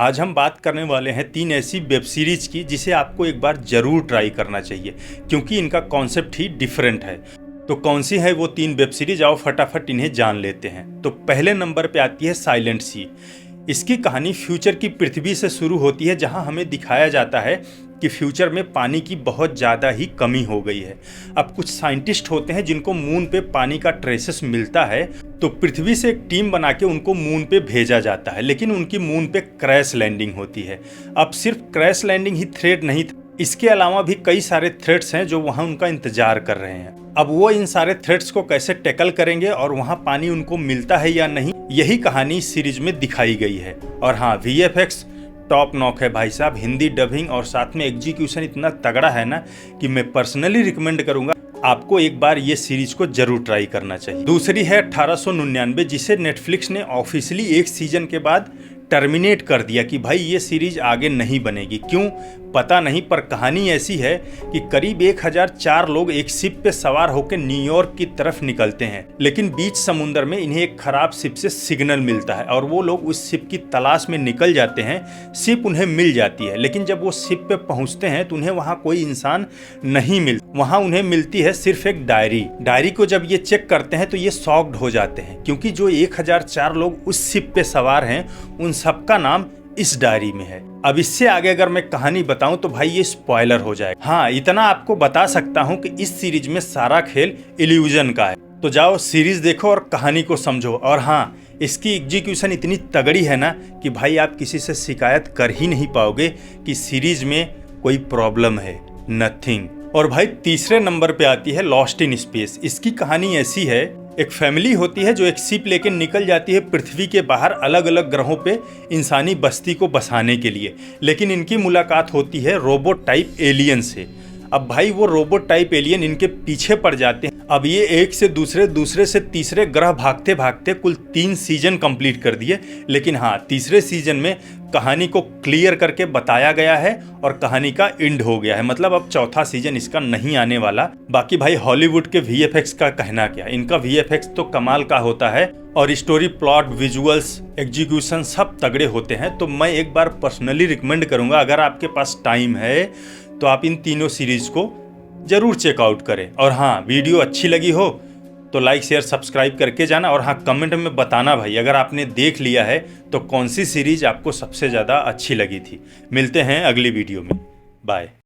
आज हम बात करने वाले हैं 3 ऐसी वेब सीरीज की जिसे आपको एक बार जरूर ट्राई करना चाहिए क्योंकि इनका कॉन्सेप्ट ही डिफरेंट है। तो कौन सी है वो 3 वेब सीरीज, आओ फटाफट इन्हें जान लेते हैं। तो पहले नंबर पे आती है साइलेंट सी। इसकी कहानी फ्यूचर की पृथ्वी से शुरू होती है जहां हमें दिखाया जाता है कि फ्यूचर में पानी की बहुत ज़्यादा ही कमी हो गई है। अब कुछ साइंटिस्ट होते हैं जिनको मून पे पानी का ट्रेसेस मिलता है, तो पृथ्वी से एक टीम बना के उनको मून पे भेजा जाता है, लेकिन उनकी मून पे क्रैश लैंडिंग होती है। अब सिर्फ क्रैश लैंडिंग ही थ्रेट नहीं, इसके अलावा भी कई सारे थ्रेट्स हैं जो वहाँ उनका इंतजार कर रहे हैं। अब वो इन सारे थ्रेट्स को कैसे टैकल करेंगे और वहाँ पानी उनको मिलता है या नहीं, यही कहानी इस सीरीज में दिखाई गई है। और हाँ, VFX टॉप नॉक है भाई साहब, हिंदी डबिंग और साथ में एग्जीक्यूशन इतना तगड़ा है ना कि मैं पर्सनली रिकमेंड करूंगा आपको एक बार ये सीरीज को जरूर ट्राई करना चाहिए। दूसरी है 1899, जिसे नेटफ्लिक्स ने ऑफिशियली एक सीजन के बाद टर्मिनेट कर दिया कि भाई ये सीरीज आगे नहीं बनेगी। क्यों पता नहीं, पर कहानी ऐसी है कि करीब 1004 लोग एक शिप पे सवार होकर न्यूयॉर्क की तरफ निकलते हैं, लेकिन बीच समुद्र में इन्हें एक खराब शिप से सिग्नल मिलता है और वो लोग उस शिप की तलाश में निकल जाते हैं। शिप उन्हें मिल जाती है, लेकिन जब वो शिप पे पहुंचते हैं तो उन्हें वहाँ कोई इंसान नहीं मिलता। वहाँ उन्हें मिलती है सिर्फ एक डायरी को जब ये चेक करते हैं तो ये शॉक्ड हो जाते हैं, क्योंकि जो 1004 लोग उस शिप पे सवार हैं उन सबका नाम इस डायरी में है। अब इससे आगे अगर मैं कहानी बताऊं तो भाई ये स्पॉइलर हो जाएगा। हाँ, इतना आपको बता सकता हूं कि इस सीरीज में सारा खेल इल्यूजन का है। तो जाओ सीरीज देखो और कहानी को समझो। और हाँ, इसकी एग्जीक्यूशन इतनी तगड़ी है ना कि भाई आप किसी से शिकायत कर ही नहीं पाओगे कि सीरीज में कोई प्रॉब्लम है, नथिंग। और भाई तीसरे नंबर पे आती है लॉस्ट इन स्पेस। इसकी कहानी ऐसी है, एक फैमिली होती है जो एक शिप लेके निकल जाती है पृथ्वी के बाहर अलग अलग ग्रहों पे इंसानी बस्ती को बसाने के लिए, लेकिन इनकी मुलाकात होती है रोबोट टाइप एलियन से। अब भाई वो रोबोट टाइप एलियन इनके पीछे पड़ जाते हैं। अब ये एक से दूसरे से तीसरे ग्रह भागते भागते कुल 3 सीजन कंप्लीट कर दिए, लेकिन हाँ, तीसरे सीजन में कहानी को क्लियर करके बताया गया है और कहानी का एंड हो गया है। मतलब अब चौथा सीजन इसका नहीं आने वाला। बाकी भाई हॉलीवुड के VFX का कहना क्या, इनका VFX तो कमाल का होता है और स्टोरी, प्लॉट, विजुअल्स, एग्जीक्यूशन सब तगड़े होते हैं। तो मैं एक बार पर्सनली रिकमेंड करूंगा, अगर आपके पास टाइम है तो आप इन तीनों सीरीज को जरूर चेकआउट करें। और हाँ, वीडियो अच्छी लगी हो तो लाइक शेयर सब्सक्राइब करके जाना। और हाँ, कमेंट में बताना भाई अगर आपने देख लिया है तो कौन सी सीरीज आपको सबसे ज़्यादा अच्छी लगी थी। मिलते हैं अगली वीडियो में, बाय।